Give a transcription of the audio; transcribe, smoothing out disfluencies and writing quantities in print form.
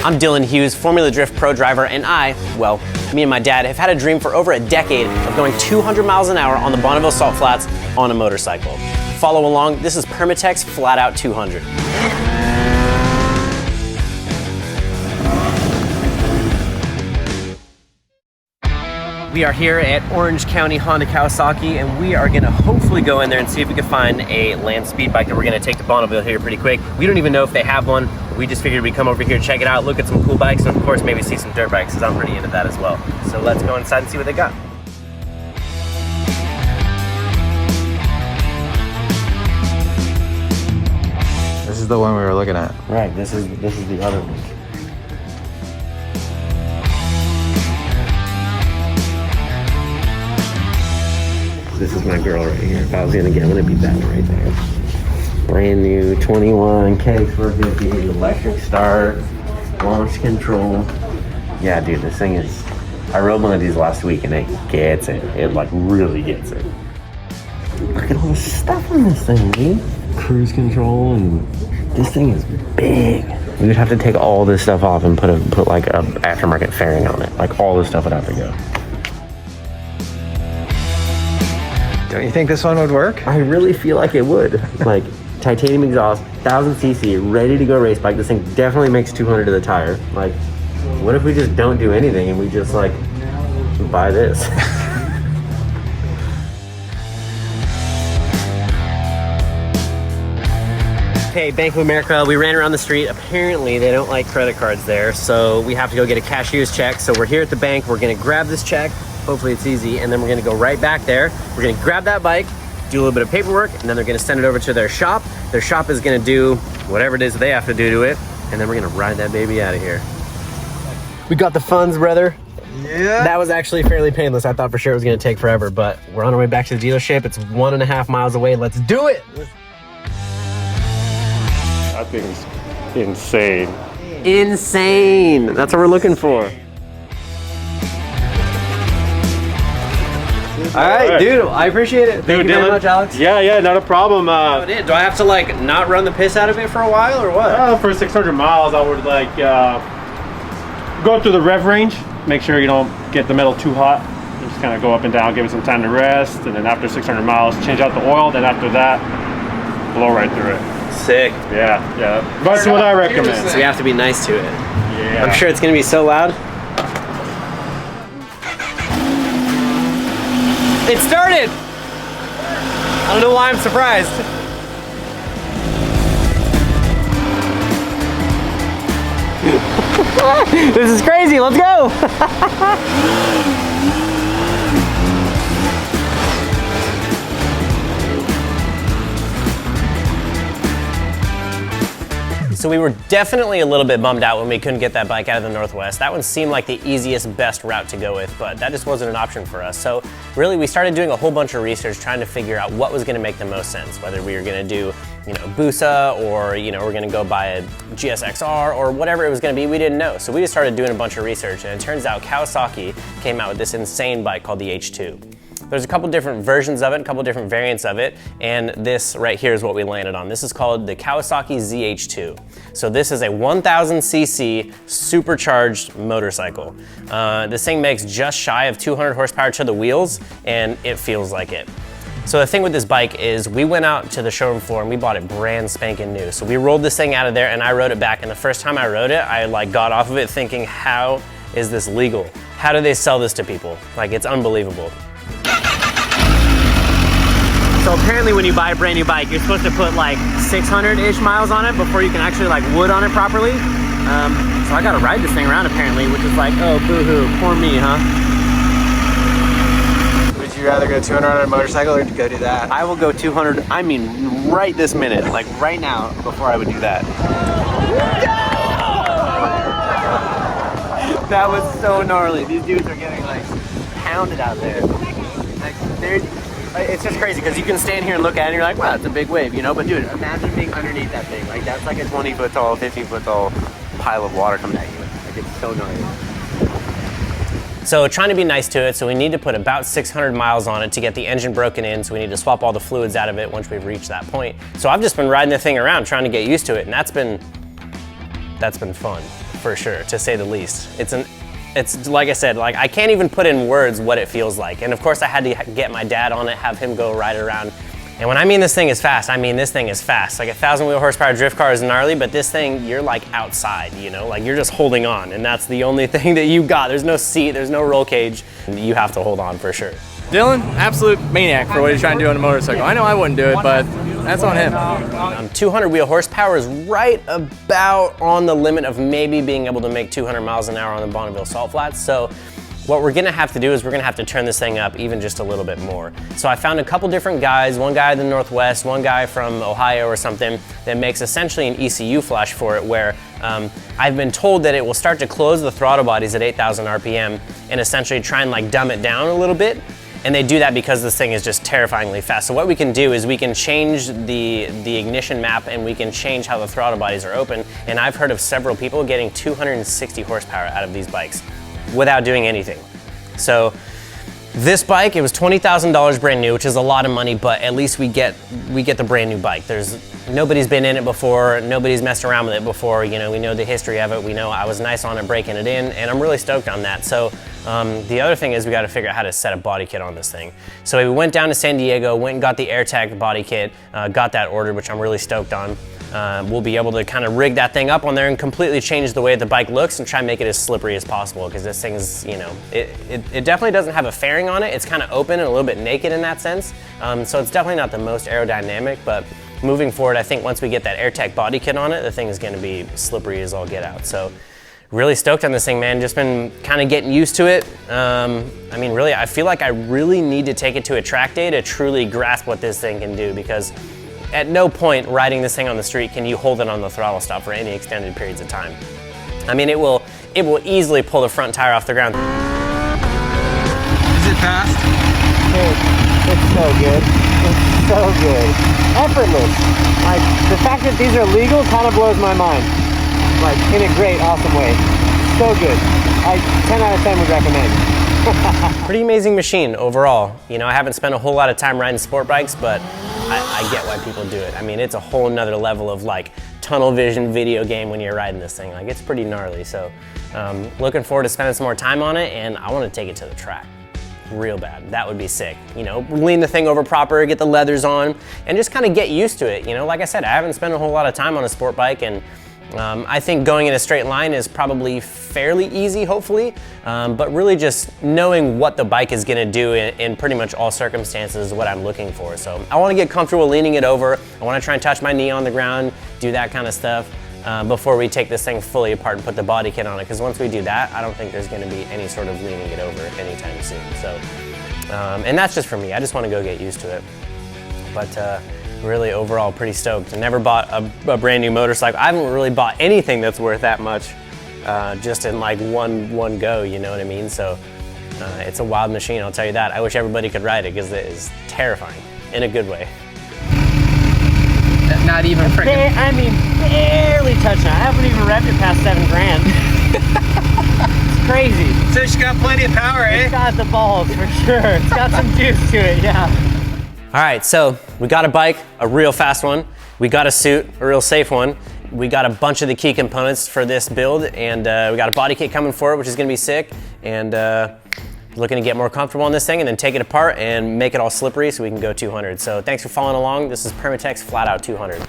I'm Dylan Hughes, Formula Drift Pro driver, and me and my dad have had a dream for over a decade of going 200 miles an hour on the Bonneville Salt Flats on a motorcycle. Follow along, this is Permatex Flat Out 200. We are here at Orange County Honda Kawasaki, and we are gonna hopefully go in there and see if we can find a land speed bike that we're gonna take to Bonneville here pretty quick. We don't even know if they have one. We just figured we'd come over here, check it out, look at some cool bikes, and of course maybe see some dirt bikes, because I'm pretty into that as well. So let's go inside and see what they got. This is the one we were looking at. Right, this is the other one. This is my girl right here. If I was gonna get one, it'd be that one right there. Brand new 21K for 50, electric start, launch control. Yeah, dude, this thing is, I rode one of these last week and it gets it. It like really gets it. Look at all the stuff on this thing, dude. Cruise control, and this thing is big. We would have to take all this stuff off and put like a aftermarket fairing on it. Like all this stuff would have to go. Don't you think this one would work? I really feel like it would. Like titanium exhaust, 1000cc, ready to go race bike. This thing definitely makes 200 to the tire. Like, what if we just don't do anything and we just like buy this? Okay, Bank of America, we ran around the street. Apparently they don't like credit cards there, so we have to go get a cashier's check. So we're here at the bank, we're gonna grab this check. Hopefully it's easy, and then we're gonna go right back there. We're gonna grab that bike, do a little bit of paperwork, and then they're gonna send it over to their shop. Their shop is gonna do whatever it is they have to do to it, and then we're gonna ride that baby out of here. We got the funds, brother. Yeah. That was actually fairly painless. I thought for sure it was gonna take forever, but we're on our way back to the dealership. It's 1.5 miles away. Let's do it. That thing's insane. Insane. That's what we're looking for. All right, dude, I appreciate it. Thank you very much, Alex. Yeah, not a problem. Do I have to like not run the piss out of it for a while or what? For 600 miles, I would like go through the rev range, make sure you don't get the metal too hot. Just kind of go up and down, give it some time to rest, and then after 600 miles, change out the oil. Then after that, blow right through it. Sick. Yeah. That's what I recommend. So we have to be nice to it. Yeah. I'm sure it's gonna be so loud. It started! I don't know why I'm surprised. This is crazy, let's go! So we were definitely a little bit bummed out when we couldn't get that bike out of the Northwest. That one seemed like the easiest, best route to go with, but that just wasn't an option for us. So really we started doing a whole bunch of research trying to figure out what was gonna make the most sense, whether we were gonna do, Busa, or, we're gonna go buy a GSXR or whatever it was gonna be, we didn't know. So we just started doing a bunch of research, and it turns out Kawasaki came out with this insane bike called the H2. There's a couple different versions of it, a couple different variants of it, and this right here is what we landed on. This is called the Kawasaki ZH2. So this is a 1000cc supercharged motorcycle. This thing makes just shy of 200 horsepower to the wheels, and it feels like it. So the thing with this bike is we went out to the showroom floor and we bought it brand spanking new. So we rolled this thing out of there and I rode it back, and the first time I rode it, I like got off of it thinking, how is this legal? How do they sell this to people? Like, it's unbelievable. So apparently when you buy a brand new bike, you're supposed to put like 600-ish miles on it before you can actually like wood on it properly. So I gotta ride this thing around apparently, which is like, oh, boo-hoo, poor me, huh? Would you rather go 200 on a motorcycle or go do that? I will go 200, I mean right this minute, like right now, before I would do that. That was so gnarly. These dudes are getting like pounded out there. Like, it's just crazy because you can stand here and look at it and you're like, wow, it's a big wave, But dude, imagine being underneath that thing. Like, that's like a 20-foot tall, 15-foot tall pile of water coming at you. Like, it's so gnarly. So trying to be nice to it, so we need to put about 600 miles on it to get the engine broken in, so we need to swap all the fluids out of it once we've reached that point. So I've just been riding the thing around trying to get used to it, and that's been fun. for sure, to say the least. It's like I said, like I can't even put in words what it feels like. And of course I had to get my dad on it, have him go ride it around. And when I mean this thing is fast, I mean this thing is fast. Like a 1,000 wheel horsepower drift car is gnarly, but this thing, you're like outside, you know? Like you're just holding on, and that's the only thing that you got. There's no seat, there's no roll cage. You have to hold on for sure. Dylan, absolute maniac for what he's trying to do on a motorcycle. I know I wouldn't do it, but that's on him. 200 wheel horsepower is right about on the limit of maybe being able to make 200 miles an hour on the Bonneville Salt Flats. So what we're gonna have to do is we're gonna have to turn this thing up even just a little bit more. So I found a couple different guys, one guy in the Northwest, one guy from Ohio or something, that makes essentially an ECU flash for it, where I've been told that it will start to close the throttle bodies at 8,000 RPM and essentially try and like dumb it down a little bit. And they do that because this thing is just terrifyingly fast. So what we can do is we can change the ignition map, and we can change how the throttle bodies are open. And I've heard of several people getting 260 horsepower out of these bikes without doing anything. So this bike, it was $20,000 brand new, which is a lot of money, but at least we get the brand new bike. Nobody's been in it before, nobody's messed around with it before, you know, we know the history of it, we know I was nice on it breaking it in, and I'm really stoked on that. So the other thing is we got to figure out how to set a body kit on this thing. So we went down to San Diego, went and got the AirTag body kit, got that ordered, which I'm really stoked on. We'll be able to kind of rig that thing up on there and completely change the way the bike looks and try and make it as slippery as possible, because this thing's, you know, it definitely doesn't have a fairing on it. It's kind of open and a little bit naked in that sense. So it's definitely not the most aerodynamic, but moving forward, I think once we get that AirTag body kit on it, the thing is going to be slippery as all get out. So really stoked on this thing, man. Just been kind of getting used to it. I mean, really, I feel like I really need to take it to a track day to truly grasp what this thing can do, because at no point riding this thing on the street can you hold it on the throttle stop for any extended periods of time. I mean, it will easily pull the front tire off the ground. Is it fast? It's so good. It's so good. Effortless. Like, the fact that these are legal kind of blows my mind. Like, in a great, awesome way. So good. 10 out of 10 would recommend. Pretty amazing machine overall. You know, I haven't spent a whole lot of time riding sport bikes, but I get why people do it. I mean, it's a whole nother level of like tunnel vision video game when you're riding this thing. Like, it's pretty gnarly. So looking forward to spending some more time on it, and I want to take it to the track real bad. That would be sick. You know, lean the thing over proper, get the leathers on, and just kind of get used to it. You know, like I said, I haven't spent a whole lot of time on a sport bike, and I think going in a straight line is probably fairly easy, hopefully, but really just knowing what the bike is gonna do in pretty much all circumstances is what I'm looking for. So I wanna get comfortable leaning it over. I wanna try and touch my knee on the ground, do that kind of stuff before we take this thing fully apart and put the body kit on it, because once we do that, I don't think there's gonna be any sort of leaning it over anytime soon. So, and that's just for me. I just wanna go get used to it. But really overall pretty stoked. I never bought a brand new motorcycle. I haven't really bought anything that's worth that much just in like one go, you know what I mean? So it's a wild machine, I'll tell you that. I wish everybody could ride it, because it is terrifying in a good way. Not even freaking. I mean, barely touching it. I haven't even revved it past 7 grand. It's crazy. So she got plenty of power, eh? It's got the balls for sure. It's got some juice to it, yeah. All right, so we got a bike, a real fast one. We got a suit, a real safe one. We got a bunch of the key components for this build, and we got a body kit coming for it, which is gonna be sick. And looking to get more comfortable on this thing and then take it apart and make it all slippery so we can go 200. So thanks for following along. This is Permatex Flat Out 200.